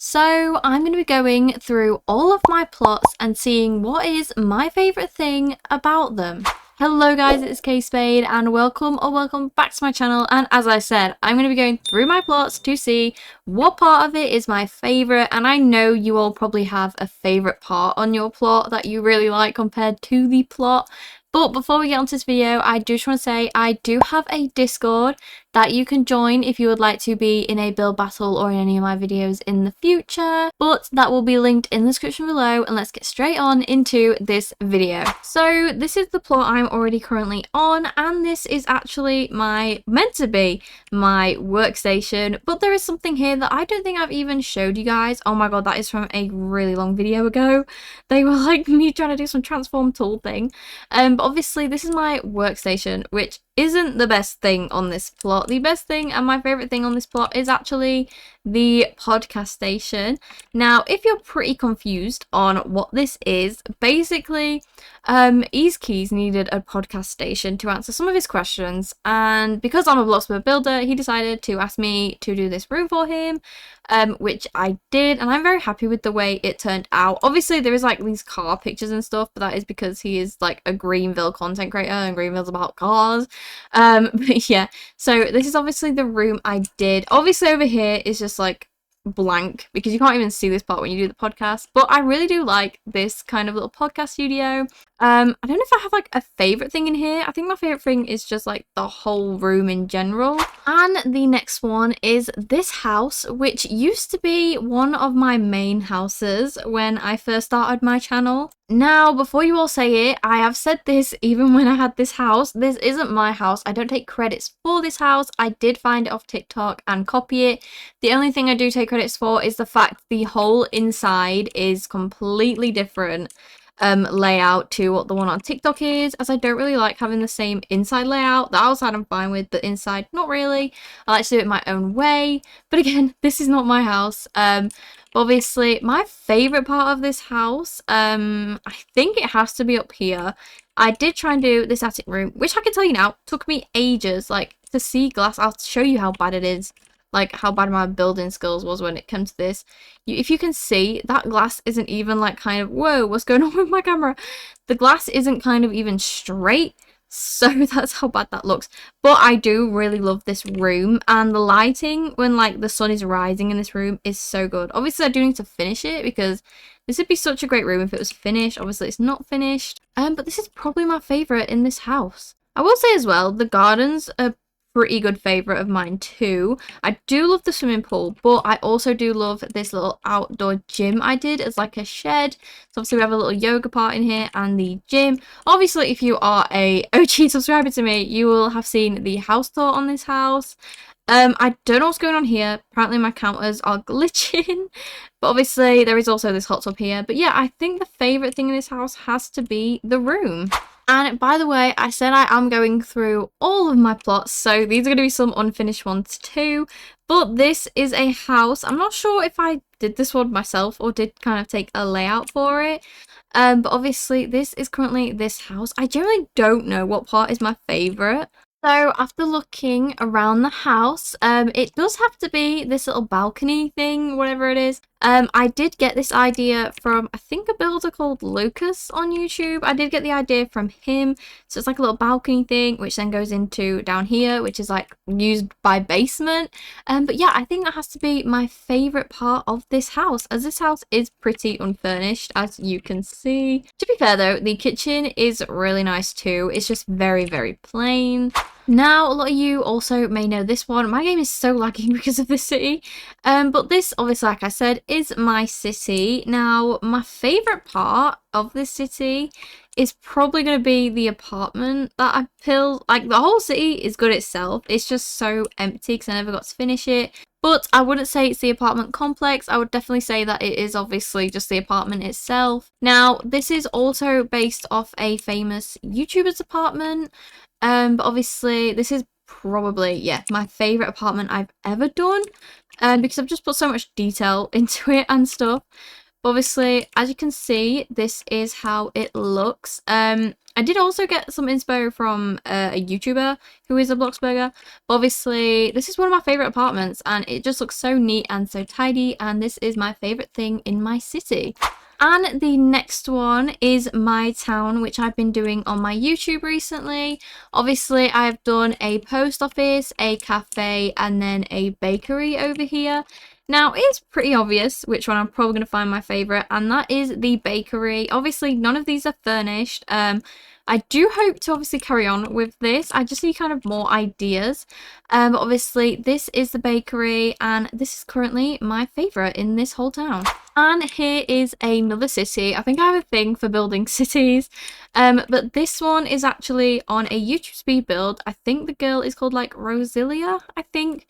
So I'm going to be going through all of my plots and seeing what is my favourite thing about them. Hello guys, it's K-Spade and welcome back to my channel, and as I said, I'm going to be going through my plots to see what part of it is my favourite, and I know you all probably have a favourite part on your plot that you really like compared to the plot. But before we get onto this video, I do just want to say I do have a Discord that you can join if you would like to be in a build battle or in any of my videos in the future. But that will be linked in the description below, and let's get straight on into this video. So this is the plot I'm already currently on, and this is actually meant to be my workstation. But there is something here that I don't think I've even showed you guys. Oh my god, that is from a really long video ago. They were like me trying to do some transform tool thing. But obviously this is my workstation, which isn't the best thing on this plot. The best thing and my favourite thing on this plot is actually the podcast station. Now, if you're pretty confused on what this is, basically, Ease Keys needed a podcast station to answer some of his questions, and because I'm a Bloxburg builder, he decided to ask me to do this room for him, which I did, and I'm very happy with the way it turned out. Obviously, there is like these car pictures and stuff, but that is because he is like a Greenville content creator, and Greenville's about cars. But yeah, so this is obviously the room I did. Obviously over here is just like blank because you can't even see this part when you do the podcast, but I really do like this kind of little podcast studio. I don't know if I have like a favorite thing in here. I think my favorite thing is just like the whole room in general. And the next one is this house, which used to be one of my main houses when I first started my channel. Now, before you all say it, I have said this even when I had this house. This isn't my house. I don't take credits for this house. I did find it off TikTok and copy it. The only thing I do take credits for is the fact the whole inside is completely different layout to what the one on TikTok is, as I don't really like having the same inside layout. The outside I'm fine with, the inside not really. I like to do it my own way, but again, this is not my house. Obviously my favorite part of this house, I think it has to be up here. I did try and do this attic room, which I can tell you now took me ages, like to see glass. I'll show you how bad it is, like how bad my building skills was when it comes to this. If you can see, that glass isn't even like kind of, whoa, what's going on with my camera? The glass isn't kind of even straight, so that's how bad that looks. But I do really love this room, and the lighting when like the sun is rising in this room is so good. Obviously I do need to finish it because this would be such a great room if it was finished. Obviously it's not finished, but this is probably my favorite in this house. I will say as well, the gardens are pretty good favorite of mine too. I do love the swimming pool, but I also do love this little outdoor gym I did as like a shed. So obviously we have a little yoga part in here and the gym. Obviously if you are a OG subscriber to me, you will have seen the house tour on this house. I don't know what's going on here. Apparently my counters are glitching, but obviously there is also this hot tub here. But yeah, I think the favorite thing in this house has to be the room. And by the way, I said I am going through all of my plots, so these are going to be some unfinished ones too. But this is a house. I'm not sure if I did this one myself or did kind of take a layout for it. But obviously this is currently this house. I generally don't know what part is my favourite. So after looking around the house, it does have to be this little balcony thing, whatever it is. I did get this idea from, I think, a builder called Lucas on YouTube. I did get the idea from him. So it's like a little balcony thing, which then goes into down here, which is like used by basement. But yeah, I think that has to be my favourite part of this house, as this house is pretty unfurnished, as you can see. To be fair though, the kitchen is really nice too. It's just very, very plain. Now, a lot of you also may know this one. My game is so lagging because of the city. But this, obviously, like I said, is my city. Now, my favourite part of this city is probably going to be the apartment that I built. Like, the whole city is good itself. It's just so empty because I never got to finish it. But I wouldn't say it's the apartment complex. I would definitely say that it is obviously just the apartment itself. Now, this is also based off a famous YouTuber's apartment. But obviously this is probably, yeah, my favourite apartment I've ever done. Because I've just put so much detail into it and stuff. Obviously, as you can see, this is how it looks. I did also get some inspo from a YouTuber who is a Bloxburger. Obviously, this is one of my favourite apartments and it just looks so neat and so tidy, and this is my favourite thing in my city. And the next one is my town, which I've been doing on my YouTube recently. Obviously, I've done a post office, a cafe, and then a bakery over here. Now, it's pretty obvious which one I'm probably going to find my favourite, and that is the bakery. Obviously, none of these are furnished. I do hope to obviously carry on with this. I just need kind of more ideas. But obviously, this is the bakery, and this is currently my favourite in this whole town. And here is another city. I think I have a thing for building cities. But this one is actually on a YouTube speed build. I think the girl is called like Rosilia, I think.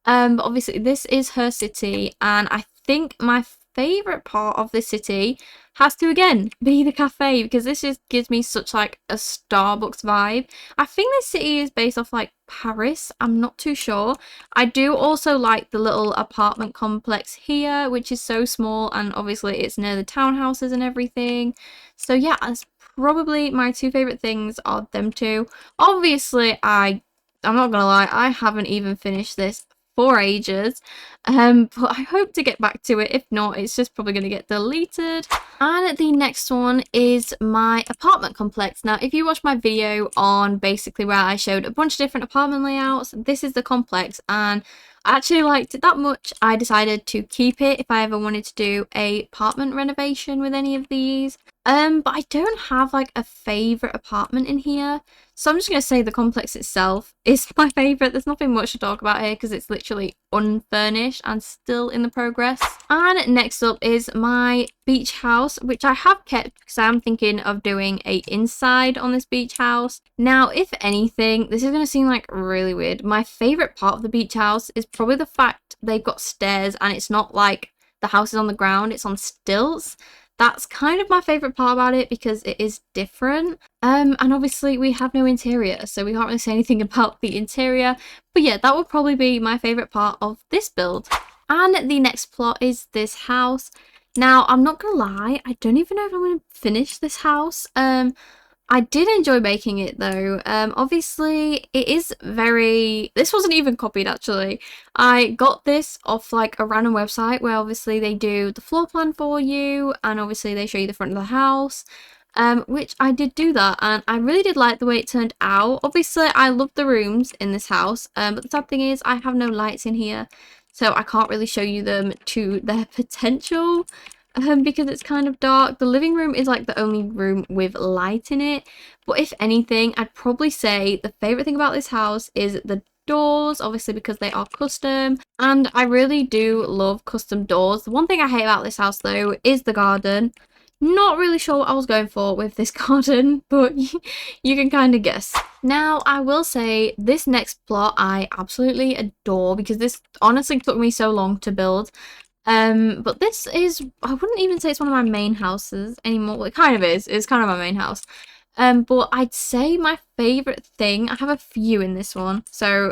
But obviously this is her city, and I think my favourite part of this city has to again be the cafe, because this just gives me such like a Starbucks vibe. I think this city is based off like Paris, I'm not too sure. I do also like the little apartment complex here, which is so small, and obviously it's near the townhouses and everything. So yeah, that's probably my two favourite things are them two. Obviously I'm not gonna lie, I haven't even finished this for ages, but I hope to get back to it. If not, it's just probably going to get deleted. And the next one is my apartment complex. Now, if you watch my video on basically where I showed a bunch of different apartment layouts, this is the complex, and I actually liked it that much I decided to keep it if I ever wanted to do a apartment renovation with any of these. But I don't have like a favourite apartment in here, so I'm just going to say the complex itself is my favourite. There's nothing much to talk about here because it's literally unfurnished and still in the progress. And next up is my beach house, which I have kept because I'm thinking of doing a inside on this beach house. Now, if anything, this is going to seem like really weird. My favourite part of the beach house is probably the fact they've got stairs and it's not like the house is on the ground, it's on stilts. That's kind of my favourite part about it because it is different. And obviously we have no interior, so we can't really say anything about the interior. But yeah, that would probably be my favourite part of this build. And the next plot is this house. Now, I'm not gonna lie, I don't even know if I'm gonna finish this house. I did enjoy making it though. Obviously it is this wasn't even copied actually. I got this off like a random website where obviously they do the floor plan for you and obviously they show you the front of the house. Which I did do that, and I really did like the way it turned out. Obviously I love the rooms in this house, but the sad thing is I have no lights in here, so I can't really show you them to their potential. Because it's kind of dark. The living room is like the only room with light in it. But if anything, I'd probably say the favourite thing about this house is the doors, obviously because they are custom. And I really do love custom doors. The one thing I hate about this house though is the garden. Not really sure what I was going for with this garden, but you can kind of guess. Now, I will say this next plot I absolutely adore because this honestly took me so long to build. But this is, I wouldn't even say it's one of my main houses anymore. Well, it kind of is. It's kind of my main house. But I'd say my favourite thing, I have a few in this one, so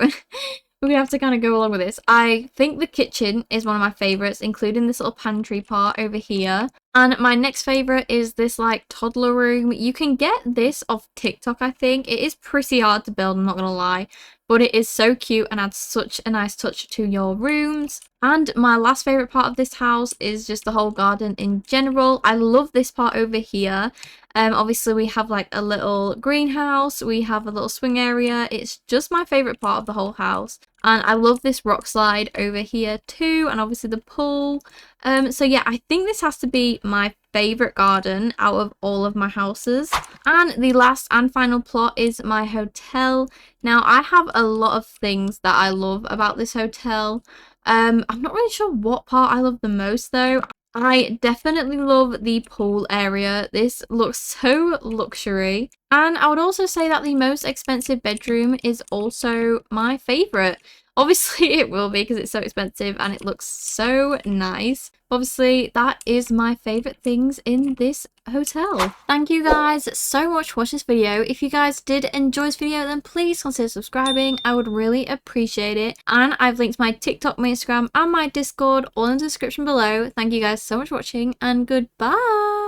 we're gonna have to kind of go along with this. I think the kitchen is one of my favourites, including this little pantry part over here. And my next favourite is this like toddler room. You can get this off TikTok, I think. It is pretty hard to build, I'm not gonna lie. But it is so cute and adds such a nice touch to your rooms. And my last favourite part of this house is just the whole garden in general. I love this part over here. Obviously we have like a little greenhouse, we have a little swing area. It's just my favourite part of the whole house. And I love this rock slide over here too, and obviously the pool. So yeah, I think this has to be my favourite garden out of all of my houses. And the last and final plot is my hotel. Now, I have a lot of things that I love about this hotel. I'm not really sure what part I love the most though. I definitely love the pool area. This looks so luxury. And I would also say that the most expensive bedroom is also my favourite. Obviously it will be because it's so expensive and it looks so nice. Obviously that is my favourite things in this hotel. Thank you guys so much for watching this video. If you guys did enjoy this video, then please consider subscribing. I would really appreciate it. And I've linked my TikTok, my Instagram and my Discord all in the description below. Thank you guys so much for watching and goodbye.